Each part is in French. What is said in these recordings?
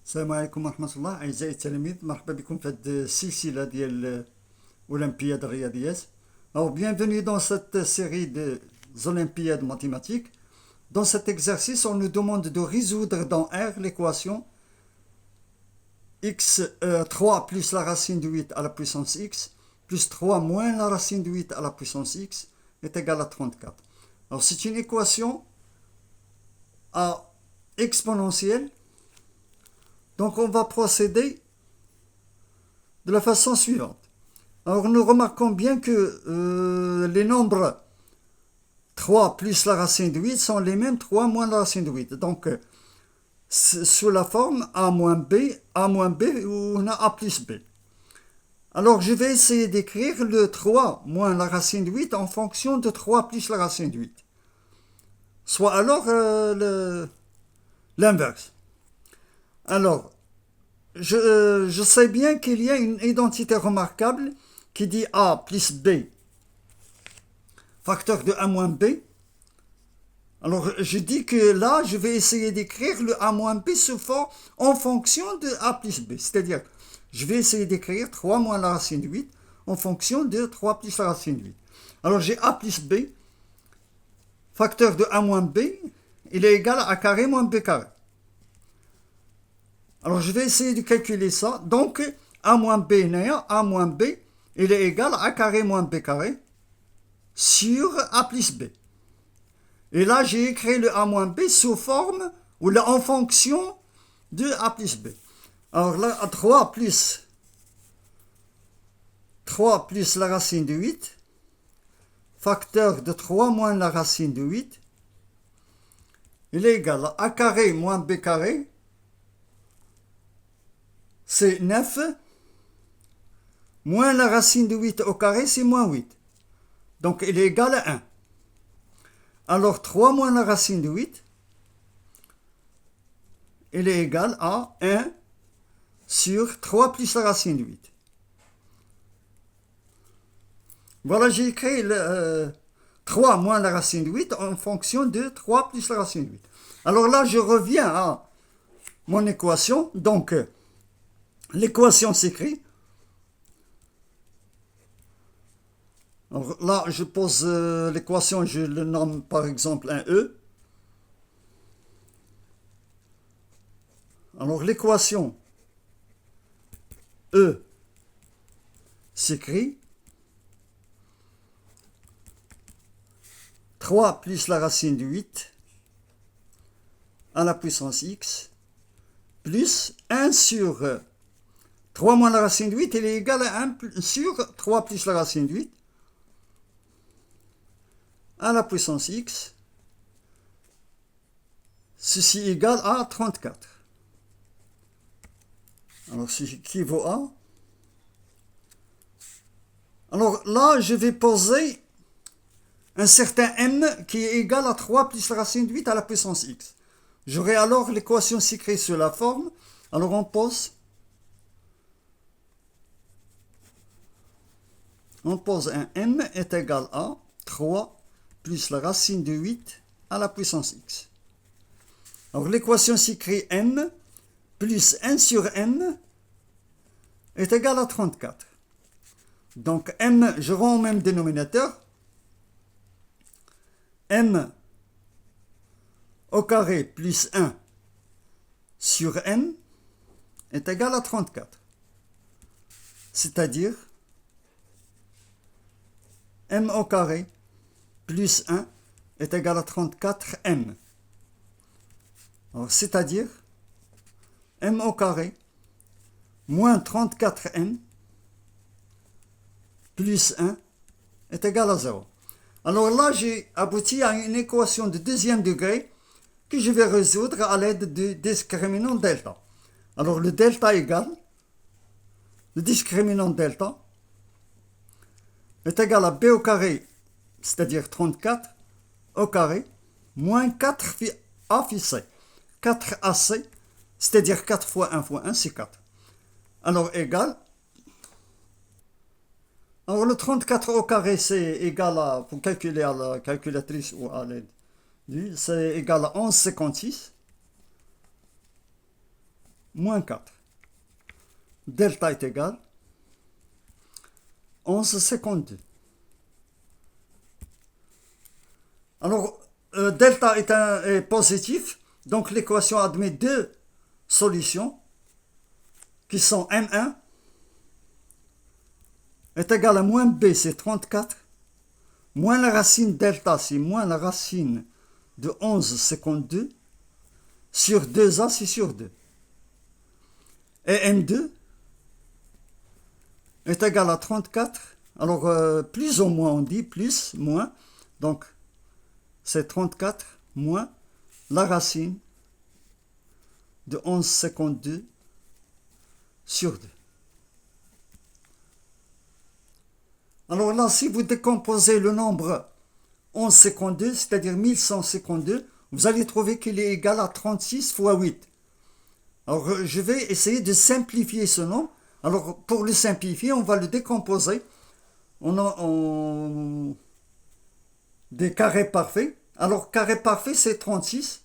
السلام عليكم ورحمة الله أعزائي التلاميذ، مرحبا بكم في هذه السلسلة ديال أولمبياد الرياضيات. Alors, bienvenue dans cette série des Olympiades mathématiques. Dans cet exercice, on nous demande de résoudre dans R l'équation x 3 plus la racine de 8 à la puissance x plus 3 moins la racine de 8 à la puissance x est égal à 34. Alors, c'est une équation à exponentielle. Donc on va procéder de la façon suivante. Alors nous remarquons bien que les nombres 3 plus la racine de 8 sont les mêmes 3 moins la racine de 8. Donc sous la forme a moins B ou on a A plus B. Alors je vais essayer d'écrire le 3 moins la racine de 8 en fonction de 3 plus la racine de 8. Soit alors l'inverse. Alors, je sais bien qu'il y a une identité remarquable qui dit A plus B, facteur de A moins B. Alors, je dis que là, je vais essayer d'écrire le A moins B sous forme en fonction de A plus B. C'est-à-dire, je vais essayer d'écrire 3 moins la racine de 8 en fonction de 3 plus la racine de 8. Alors, j'ai A plus B, facteur de A moins B, il est égal à A carré moins B carré. Alors, je vais essayer de calculer ça. Donc, A moins B néant, A moins B, il est égal à A carré moins B carré sur A plus B. Et là, j'ai écrit le A moins B sous forme, ou là, en fonction de A plus B. Alors là, 3 plus la racine de 8, facteur de 3 moins la racine de 8, il est égal à A carré moins B carré, c'est 9, moins la racine de 8 au carré, c'est moins 8. Donc, il est égal à 1. Alors, 3 moins la racine de 8, il est égal à 1 sur 3 plus la racine de 8. Voilà, j'ai écrit 3 moins la racine de 8 en fonction de 3 plus la racine de 8. Alors là, je reviens à mon équation. Donc, l'équation s'écrit. Alors là, je pose l'équation, je le nomme par exemple un E. Alors l'équation E s'écrit 3 plus la racine de 8 à la puissance x plus 1 sur 3 moins la racine de 8, il est égal à 1 sur 3 plus la racine de 8 à la puissance x. Ceci égale à 34. Alors, ce qui vaut à. Alors là, je vais poser un certain m qui est égal à 3 plus la racine de 8 à la puissance x. J'aurai alors l'équation s'écrit sous la forme. Alors on pose un m est égal à 3 plus la racine de 8 à la puissance x. Alors l'équation s'écrit m plus 1 sur m est égal à 34. Donc m, je rends au même dénominateur. M au carré plus 1 sur m est égal à 34. C'est-à-dire m au carré plus 1 est égal à 34m. Alors, c'est-à-dire m au carré moins 34m plus 1 est égal à 0. Alors là, j'ai abouti à une équation de deuxième degré que je vais résoudre à l'aide du discriminant delta. Alors le delta égale, le discriminant delta est égal à b au carré, c'est-à-dire 34 au carré, moins 4a phi c. 4ac, c'est-à-dire 4 fois 1 fois 1, c'est 4. Alors égal. Alors le 34 au carré, c'est égal à, pour calculer à la calculatrice ou à l'aide, c'est égal à 11,56. moins 4. Delta est égal 11,52. Alors, delta est positif, donc l'équation admet deux solutions qui sont M1 est égal à moins B, c'est 34, moins la racine delta, c'est moins la racine de 11,52, sur 2A, c'est sur 2. Et M2 est égal à 34, alors plus ou moins on dit, plus, moins, donc c'est 34 moins la racine de 11,52 sur 2. Alors là, si vous décomposez le nombre 11,52, c'est-à-dire 1152, vous allez trouver qu'il est égal à 36 fois 8. Alors je vais essayer de simplifier ce nombre. Alors pour le simplifier, on va le décomposer en des carrés parfaits. Alors carré parfait, c'est 36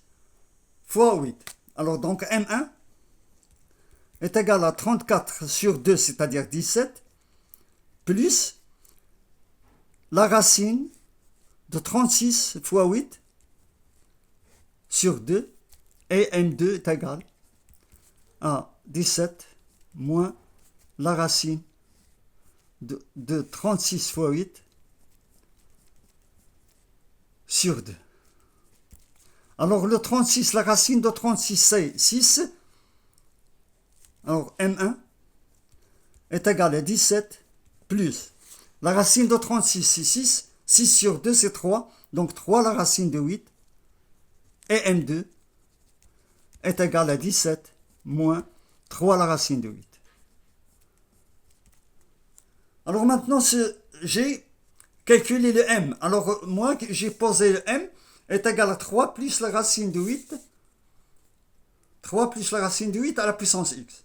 fois 8. Alors donc M1 est égal à 34 sur 2, c'est-à-dire 17, plus la racine de 36 fois 8 sur 2, et M2 est égal à 17 moins la racine de 36 fois 8 sur 2. Alors le 36, la racine de 36 c'est 6. Alors M1 est égal à 17 plus la racine de 36 c'est 6. 6 sur 2 c'est 3. Donc 3 la racine de 8. Et M2 est égal à 17 moins 3 la racine de 8. Alors maintenant j'ai calculé le M. Alors moi j'ai posé le M est égal à 3 plus la racine de 8. 3 plus la racine de 8 à la puissance x.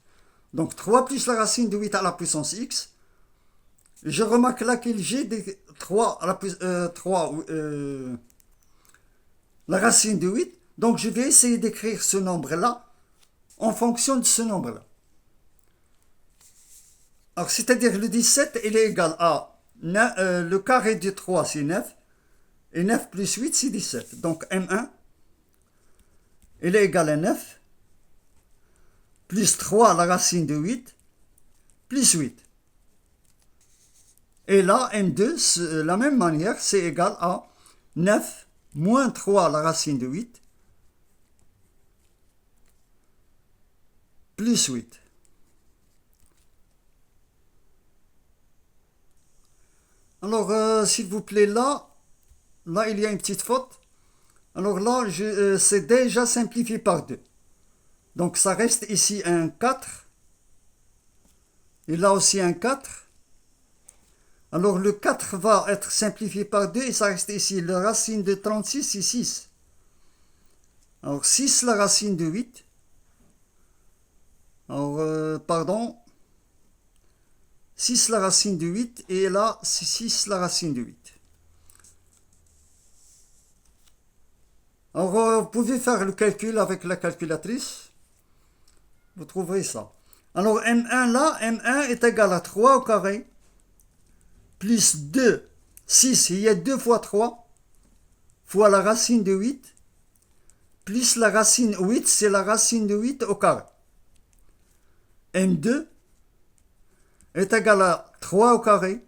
Donc 3 plus la racine de 8 à la puissance x. Je remarque là qu'il j'ai des 3 à la racine de 8. Donc je vais essayer d'écrire ce nombre-là en fonction de ce nombre-là. Alors c'est-à-dire le 17, il est égal à le carré de 3, c'est 9. Et 9 plus 8, c'est 17. Donc M1, il est égal à 9, plus 3 la racine de 8, plus 8. Et là, M2, de la même manière, c'est égal à 9 moins 3 la racine de 8, plus 8. Alors, s'il vous plaît, là, il y a une petite faute. Alors là, c'est déjà simplifié par 2. Donc ça reste ici un 4. Et là aussi un 4. Alors le 4 va être simplifié par 2 et ça reste ici. La racine de 36, c'est 6. Alors 6 la racine de 8. Alors, pardon. 6 la racine de 8 et là, c'est 6 la racine de 8. Alors, vous pouvez faire le calcul avec la calculatrice. Vous trouverez ça. Alors, M1 là, M1 est égal à 3 au carré, plus 2, 6, il y a 2 fois 3, fois la racine de 8, plus la racine 8, c'est la racine de 8 au carré. M2 est égal à 3 au carré,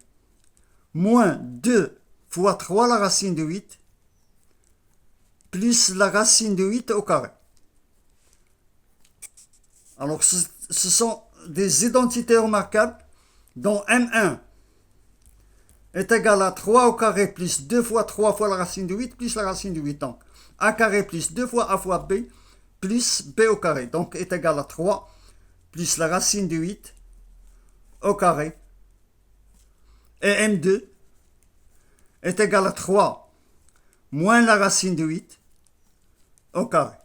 moins 2 fois 3 la racine de 8, plus la racine de 8 au carré. Alors, ce sont des identités remarquables dont M1 est égal à 3 au carré plus 2 fois 3 fois la racine de 8 plus la racine de 8. Donc, A carré plus 2 fois A fois B plus B au carré. Donc, est égal à 3 plus la racine de 8 au carré. Et M2 est égal à 3 moins la racine de 8 au carré.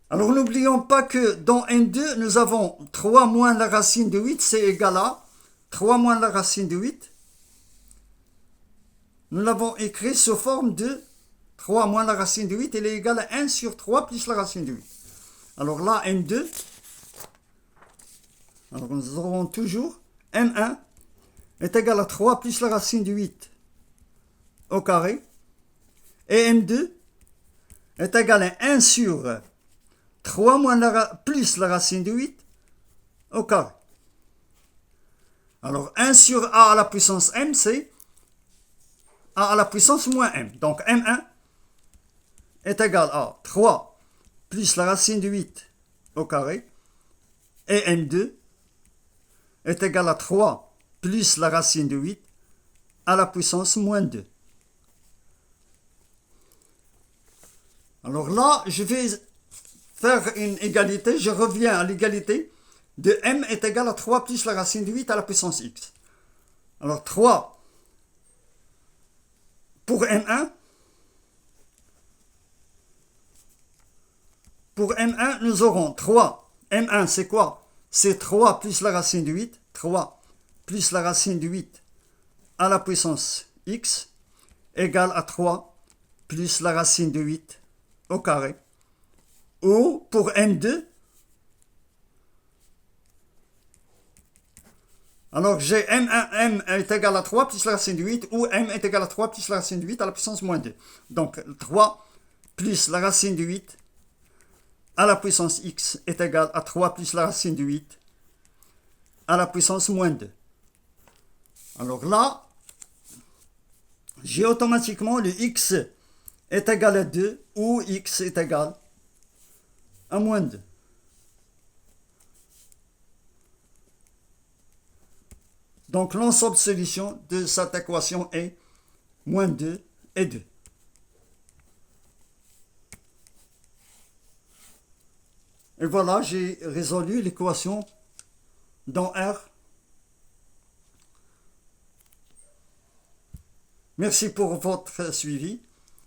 Alors n'oublions pas que dans M2, nous avons 3 moins la racine de 8, c'est égal à 3 moins la racine de 8. Nous l'avons écrit sous forme de 3 moins la racine de 8, il est égal à 1 sur 3 plus la racine de 8. Alors là, M2, alors nous aurons toujours M1 est égal à 3 plus la racine de 8 au carré. Et M2 est égal à 1 sur 3 plus la racine de 8 au carré. Alors 1 sur A à la puissance M, c'est A à la puissance moins M. Donc M1 est égal à 3 plus la racine de 8 au carré. Et M2 est égal à 3 plus la racine de 8 à la puissance moins 2. Alors là, je vais faire une égalité. Je reviens à l'égalité de M est égal à 3 plus la racine de 8 à la puissance X. Alors 3 pour M1. Pour M1, nous aurons 3. M1, c'est quoi? C'est 3 plus la racine de 8. 3 plus la racine de 8 à la puissance X égale à 3 plus la racine de 8 au carré. Ou pour M2, alors j'ai M est égal à 3 plus la racine de 8 ou M est égal à 3 plus la racine de 8 à la puissance moins 2. Donc 3 plus la racine de 8 à la puissance X est égal à 3 plus la racine de 8 à la puissance moins 2. Alors là, j'ai automatiquement le X est égal à 2 ou X est égal à moins 2. Donc l'ensemble de solution de cette équation est moins 2 et 2. Et voilà, j'ai résolu l'équation dans R. Merci pour votre suivi.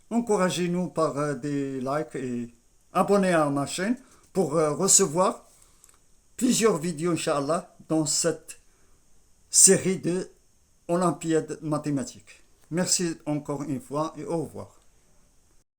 Encouragez-nous par des likes et abonnez à ma chaîne pour recevoir plusieurs vidéos, Inch'Allah, dans cette série de Olympiades mathématiques. Merci encore une fois et au revoir.